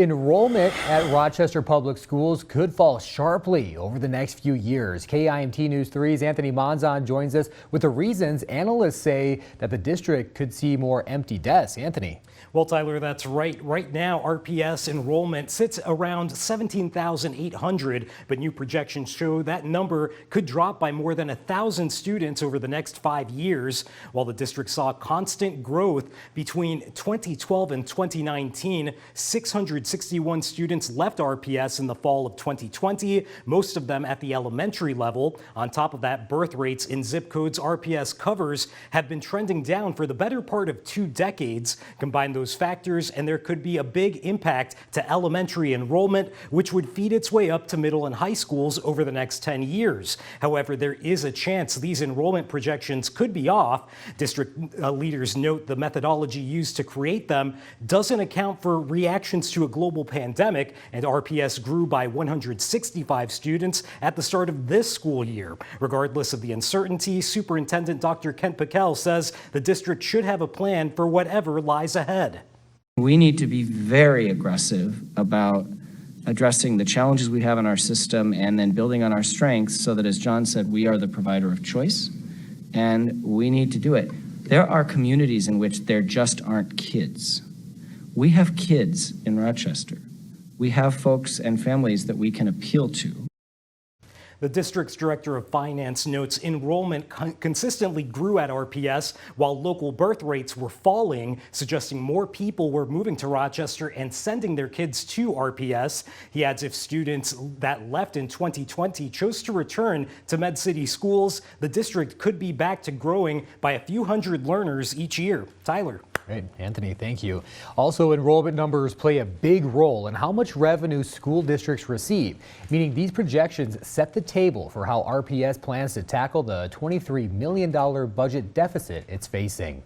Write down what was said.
Enrollment at Rochester Public Schools could fall sharply over the next few years. KIMT News 3's Anthony Monzon joins us with the reasons analysts say that the district could see more empty desks. Anthony. Well, Tyler, that's right. Right now, RPS enrollment sits around 17,800, but new projections show that number could drop by more than 1,000 students over the next 5 years. While the district saw constant growth between 2012 and 2019, 661 students left RPS in the fall of 2020, most of them at the elementary level. On top of that, birth rates in zip codes RPS covers have been trending down for the better part of 2 decades. Combine those factors, and there could be a big impact to elementary enrollment, which would feed its way up to middle and high schools over the next 10 years. However, there is a chance these enrollment projections could be off. District leaders note the methodology used to create them doesn't account for reactions to a global pandemic, and RPS grew by 165 students at the start of this school year. Regardless of the uncertainty, Superintendent Dr. Kent Pickell says the district should have a plan for whatever lies ahead. We need to be very aggressive about addressing the challenges we have in our system and then building on our strengths so that, as John said, we are the provider of choice, and we need to do it. There are communities in which there just aren't kids. We have kids in Rochester. We have folks and families that we can appeal to. The district's director of finance notes enrollment consistently grew at RPS while local birth rates were falling, suggesting more people were moving to Rochester and sending their kids to RPS. He adds if students that left in 2020 chose to return to Med City schools, the district could be back to growing by a few hundred learners each year. Tyler. Great, Anthony, thank you. Also, enrollment numbers play a big role in how much revenue school districts receive, meaning these projections set the table for how RPS plans to tackle the $23 million budget deficit it's facing.